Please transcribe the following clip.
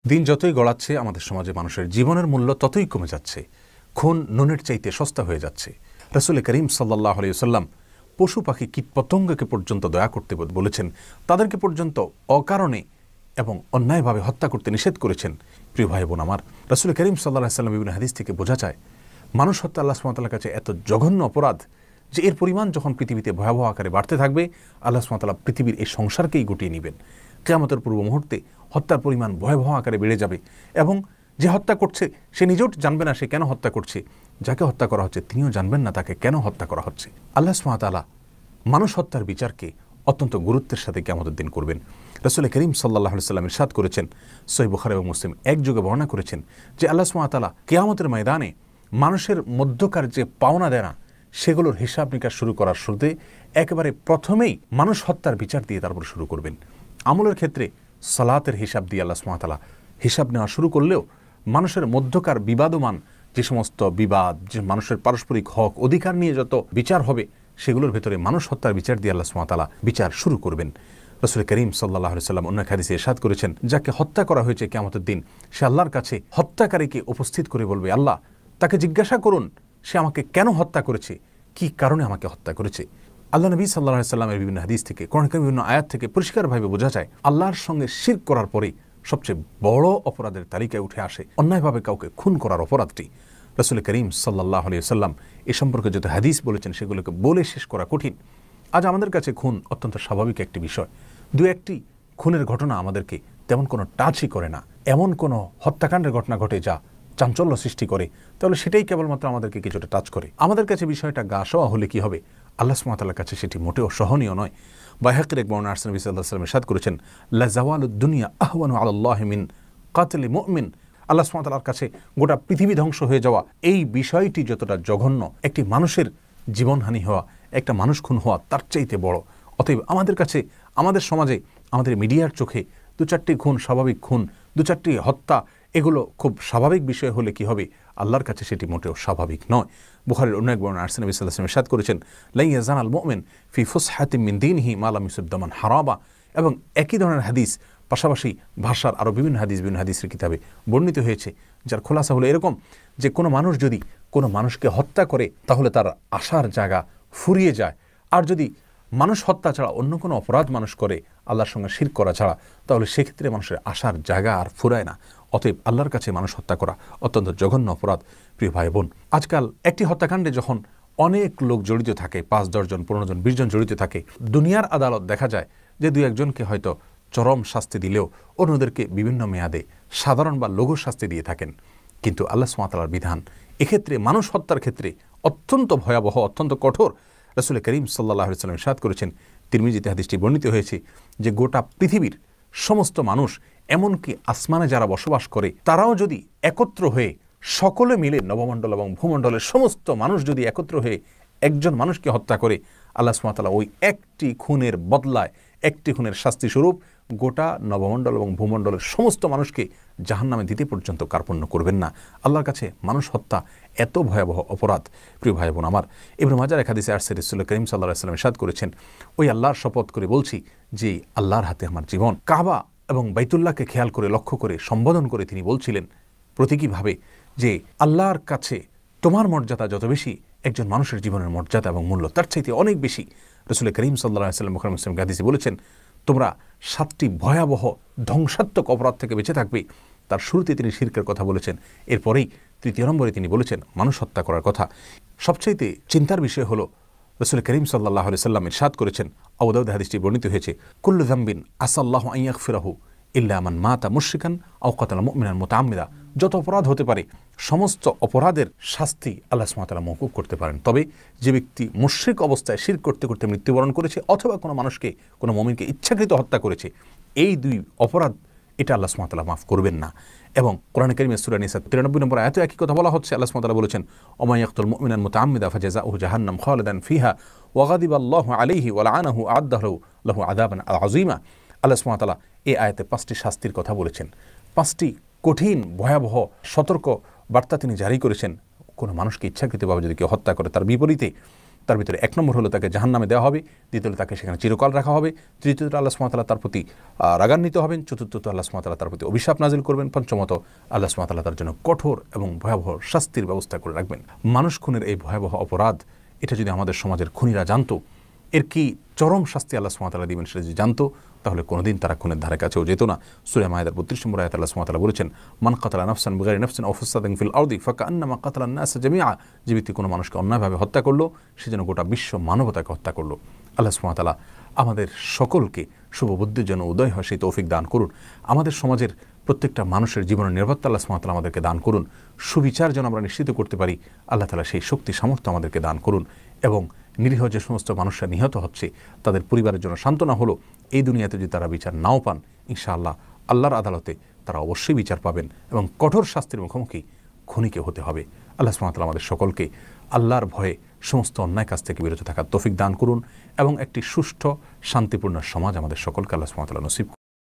দিন যতই গড়াচ্ছে আমাদের সমাজে মানুষের জীবনের মূল্য ততই কমে যাচ্ছে। খুন নুনের চাইতে সস্তা হয়ে যাচ্ছে। রাসূল করিম সাল্লাল্লাহু আলাইহি ওয়াসাল্লাম পশু পাখি কীটপতঙ্গকে পর্যন্ত দয়া করতে বলেছেন, তাদেরকে পর্যন্ত অকারণে এবং অন্যায়ভাবে হত্যা করতে নিষেধ করেছেন। প্রিয় ভাই বোন আমার, রাসূল করিম সাল্লাল্লাহু আলাইহি ওয়াসাল্লাম বিভিন্ন হাদিস থেকে বোঝা যায় মানুষ হত্যা আল্লাহ সুবহানাহু ওয়া তাআলার কাছে এত জঘন্য অপরাধ যে এর পরিমাণ যখন পৃথিবীতে ভয়াবহ আকারে বাড়তে থাকবে, আল্লাহ সুবহানাহু ওয়া তাআলা পৃথিবীর এই সংসারকেই গুটিয়ে নেবেন। কিয়ামতের পূর্ব মুহূর্তে হত্যার পরিমাণ ভয়াবহ আকারে বেড়ে যাবে এবং যে হত্যা করছে সে নিজেও জানবে না সে কেন হত্যা করছে, যাকে হত্যা করা হচ্ছে তিনিও জানবেন না তাকে কেন হত্যা করা হচ্ছে। আল্লাহ সুবহানাহু ওয়া তাআলা মানুষ হত্যার বিচারকে অত্যন্ত গুরুত্বের সাথে কিয়ামতের দিন করবেন। রাসূল করিম সাল্লাল্লাহু আলাইহি ওয়াসাল্লাম ইরশাদ করেছেন, সহিহ বুখারী এবং মুসলিম একযোগে বর্ণনা করেছেন যে আল্লাহ সুবহানাহু ওয়া তাআলা কিয়ামতের ময়দানে মানুষের মধ্যকার যে পাওনা দেনা সেগুলোর হিসাব নিকাশ শুরু করার শুরুতে একেবারে প্রথমেই মানুষ হত্যার বিচার দিয়ে তারপর শুরু করবেন। আমলের ক্ষেত্রে সালাতের হিসাব দিয়ে আল্লাহ সুবহানাহু ওয়া তাআলা হিসাব নেওয়া শুরু করলেও মানুষের মধ্যকার বিবাদমান যে সমস্ত বিবাদ, যে মানুষের পারস্পরিক হক অধিকার নিয়ে যত বিচার হবে সেগুলোর ভেতরে মানুষ হত্যার বিচার দিয়ে আল্লাহ সুবহানাহু ওয়া তাআলা বিচার শুরু করবেন। রাসূল করিম সাল্লাল্লাহু আলাইহি ওয়াসাল্লাম অন্য হাদিসে ইরশাদ করেছেন, যাকে হত্যা করা হয়েছে কিয়ামতের দিন সে আল্লাহর কাছে হত্যাকারীকে উপস্থিত করে বলবে, আল্লাহ তাকে জিজ্ঞাসা করুন সে আমাকে কেন হত্যা করেছে, কি কারণে আমাকে হত্যা করেছে। আল্লাহ নবী সাল্লাল্লাহু আলাইহি ওয়াসাল্লামের বিভিন্ন হাদিস থেকে, কোরআনের বিভিন্ন আয়াত থেকে পরিষ্কারভাবে বোঝা যায় আল্লাহর সঙ্গে শিরক করার পরেই সবচেয়ে বড় অপরাধের তালিকায় উঠে আসে অন্যায়ভাবে কাউকে খুন করার অপরাধটি। রাসূল করিম সাল্লাল্লাহু আলাইহি ওয়াসাল্লাম এ সম্পর্কে যত হাদিস বলেছেন সেগুলোকে বলে শেষ করা কঠিন। আজ আমাদের কাছে খুন অত্যন্ত স্বাভাবিক একটি বিষয়। দু একটি খুনের ঘটনা আমাদেরকে তেমন কোনো টাচই করে না। এমন কোনো হত্যাকাণ্ডের ঘটনা ঘটে যা চাঞ্চল্য সৃষ্টি করে, তাহলে সেটাই কেবলমাত্র আমাদেরকে কিছুটা টাচ করে। আমাদের কাছে বিষয়টা গা সওয়া হলে কি হবে, আল্লাহ সুবহানাহু ওয়া তাআলার কাছে সেটি মোটেও সহনীয় নয়। বাইহাকীর এক বর্ণনায় নবী সাল্লাল্লাহু আলাইহি ওয়াসাল্লাম ইরশাদ করেছেন, লা যাওয়ালুদ দুনিয়া আহওয়ানু আলাল্লাহি মিন কাতলি মুমিন। আল্লাহ সুবহানাহু ওয়া তাআলার কাছে গোটা পৃথিবী ধ্বংস হয়ে যাওয়া এই বিষয়টি যতটা জঘন্য, একটি মানুষের জীবনহানি হওয়া, একটা মানুষ খুন হওয়া তার চাইতে বড়। অতএব আমাদের কাছে, আমাদের সমাজে, আমাদের মিডিয়ার চোখে দু চারটি খুন স্বাভাবিক খুন, দু চারটি হত্যা এগুলো খুব স্বাভাবিক বিষয় হলে কি হবে, আল্লাহর কাছে সেটি মোটেও স্বাভাবিক নয়। বুখারীর অন্য এক বর্ণনায় নবী সাল্লাল্লাহু আলাইহি ওয়াসাল্লাম ইরশাদ করেছেন, লা ইয়াজানাল মুমিন ফি ফুসহাতিন মিন দীনিহি মা লাম ইউসিব দামান হারাবা। এবং একই ধরনের হাদিস পাশাপাশি ভাষার আরও বিভিন্ন হাদিসের কিতাবে বর্ণিত হয়েছে, যার খোলাসা হলো এরকম যে কোনো মানুষ যদি কোনো মানুষকে হত্যা করে তাহলে তার আশার জায়গা ফুরিয়ে যায়। আর যদি মানুষ হত্যা ছাড়া অন্য কোনো অপরাধ মানুষ করে আল্লাহর সঙ্গে শিরক করা ছাড়া, তাহলে সেক্ষেত্রে মানুষের আশার জায়গা আর ফুরায় না। অতএব আল্লাহর কাছে মানুষ হত্যা করা অত্যন্ত জঘন্য অপরাধ। প্রিয় ভাই বোন, আজকাল একটি হত্যাকাণ্ডে যখন অনেক লোক জড়িত থাকে, 5-10 জন 15 জন 20 জন জড়িত থাকে, দুনিয়ার আদালত দেখা যায় যে 2-1 জনকে হয়তো চরম শাস্তি দিলেও অন্যদেরকে বিভিন্ন মেয়াদে সাধারণ বা লঘু শাস্তি দিয়ে থাকেন। কিন্তু আল্লাহ সুবহানাহু ওয়া তাআলার বিধান এক্ষেত্রে মানুষ হত্যার ক্ষেত্রে অত্যন্ত ভয়াবহ, অত্যন্ত কঠোর। রাসূল করিম সাল্লাল্লাহু আলাইহি ওয়াসাল্লাম ইরশাদ করেছেন, তিরমিজিতে হাদিসটি বর্ণিত হয়েছে যে গোটা পৃথিবীর সমস্ত মানুষ, এমনকি আসমানে যারা বসবাস করে তারাও যদি একত্র হয়ে সকলে মিলে নবমণ্ডল এবং ভূমণ্ডলের সমস্ত মানুষ যদি একত্র হয়ে একজন মানুষকে হত্যা করে, আল্লাহ সুবহানাহু ওয়া তাআলা ওই একটি খুনের বদলায়, একটি খুনের শাস্তি স্বরূপ গোটা নবমণ্ডল এবং ভূমণ্ডলের সমস্ত মানুষকে জাহান্নামে দিতে পর্যন্ত কার্পণ্য করবেন না। আল্লাহর কাছে মানুষ হত্যা এত ভয়াবহ অপরাধ। প্রিয় ভাই বোন আমার, ইবনে মাজার এক হাদিসে আসছে, রাসূল করিম সাল্লাল্লাহু আলাইহি ওয়াসাল্লাম ইরশাদ করেছেন, ওই আল্লাহর শপথ করে বলছি যে আল্লাহর হাতে আমার জীবন। কাবা এবং বাইতুল্লাহকে খেয়াল করে, লক্ষ্য করে, সম্বোধন করে তিনি বলছিলেন প্রতীকীভাবে যে আল্লাহর কাছে তোমার মর্যাদা যত বেশি, একজন মানুষের জীবনের মর্যাদা এবং মূল্য তার চাইতে অনেক বেশি। রাসূল করিম সাল্লাল্লাহু আলাইহি ওয়াসাল্লাম বুখারী মুসলিম হাদিসে বলেছেন, তোমরা 7টি ভয়াবহ ধ্বংসাত্মক অপরাধ থেকে বেঁচে থাকবে। তার শুরুতে তিনি শিরকের কথা বলেছেন, এরপরেই 3 নম্বরে তিনি বলেছেন মানুষ হত্যা করার কথা। সবচাইতে চিন্তার বিষয় হলো রাসূল করিম সাল্লাল্লাহু আলাইহি ওয়াসাল্লাম ইরশাদ করেছেন, আবু দাউদ হাদিসটি বর্ণিত হয়েছে, কুল্লু যামবিন আসাল্লাহু আন ইয়াগফিরাহু ইল্লা মান মাতা মুশরিকান আও কাতালা মুমিনান মুতাআম্মিদা। যত অপরাধ হতে পারে সমস্ত অপরাধের শাস্তি আল্লাহ সুবহানাহু ওয়া তাআলা মওকুফ করতে পারেন, তবে যে ব্যক্তি মুশরিক অবস্থায় শিরক করতে করতে মৃত্যুবরণ করেছে অথবা কোনো মানুষকে, কোনো মুমিনকে ইচ্ছাকৃত হত্যা করেছে, এই 2 অপরাধ এটা আল্লাহ সুবহানাহু ওয়া তাআলা মাফ করবেন না। এবং কোরআন কারীমের সূরা নিসা 93 নম্বর আয়াতে একই কথা বলা হচ্ছে। আল্লাহ সুবহানাহু ওয়া তাআলা বলেছেন, ওমা ইয়াকতুল মুমিনান মুতাআম্মিদা ফাজাযাউহু জাহান্নাম খালিদান ফিহা ওয়া গাদিবাল্লাহু আলাইহি ওয়া লাআনাহু আ'আদ্দা লাহু আযাবান আযীমা। আল্লাহ সুবহানাহু ওয়া তাআলা এই আয়াতে 5টি শাস্তির কথা বলেছেন, 5টি কঠিন ভয়াবহ সতর্ক বার্তা তিনি জারি করেছেন। কোনো মানুষকে ইচ্ছাকৃতভাবে যদি কেউ হত্যা করে তার বিপরীতে তার ভিতরে 1 নম্বর হলো তাকে জাহান্নামে দেওয়া হবে, দ্বিতীয়ত তাকে সেখানে চিরকাল রাখা হবে, তৃতীয়ত আল্লাহ সুবহানাহু ওয়া তাআলা তার প্রতি রাগান্বিত হবেন, চতুর্থত আল্লাহ সুবহানাহু ওয়া তাআলা তার প্রতি অভিশাপ নাজিল করবেন, পঞ্চমত আল্লাহ সুবহানাহু ওয়া তাআলা তার জন্য কঠোর এবং ভয়াবহ শাস্তির ব্যবস্থা করে রাখবেন। মানুষ খুনের এই ভয়াবহ অপরাধ, এটা যদি আমাদের সমাজের খুনিরা জানতো, এর কি চরম শাস্তি আল্লাহ সুবহানাহু ওয়া তাআলা দিবেন সেটা যদি জানতো, তাহলে কোনোদিন তারা খুনের ধারে কাছেও যেত না। সূরা মায়েদার 32 নম্বর আয়াতে আল্লাহ সুবহানাহু ওয়া তাআলা বলেছেন, মান কাতালা নাফসান বিগাইরি নাফসিন আও ফাসাদিন ফিল আরদি ফাকান্নামা কাতালান নাস জামিআ, যে ব্যক্তি কোনো মানুষকে অন্যায়ভাবে হত্যা করলো, সে যেন গোটা বিশ্ব মানবতাকে হত্যা করলো। আল্লাহ সুবহানাহু ওয়া তাআলা আমাদের সকলকে শুভবুদ্ধির জন্য উদয় হয় সেই তৌফিক দান করুন। আমাদের সমাজের প্রত্যেকটা মানুষের জীবনের নিরাপত্তা আল্লাহ সুবহানাহু ওয়া তাআলা আমাদেরকে দান করুন। সুবিচার যেন আমরা নিশ্চিত করতে পারি, আল্লাহ তাআলা সেই শক্তি সামর্থ্য আমাদেরকে দান করুন। এবং নিরীহ যে সমস্ত মানুষরা নিহত হচ্ছে, তাদের পরিবারের জন্য সান্ত্বনা হলো, এই দুনিয়াতে যদি তারা বিচার নাও পান, ইনশাআল্লাহ আল্লাহর আদালতে তারা অবশ্যই বিচার পাবেন এবং কঠোর শাস্তির মুখোমুখি খুনিকে হতে হবে। আল্লাহ সুবহানাহু ওয়া তাআলা আমাদের সকলকে আল্লাহর ভয়ে সমস্ত অন্যায় কাজ থেকে বিরত থাকার তৌফিক দান করুন এবং একটি সুষ্ঠু শান্তিপূর্ণ সমাজ আমাদের সকলকে আল্লাহ সুবহানাহু ওয়া তাআলা নসিব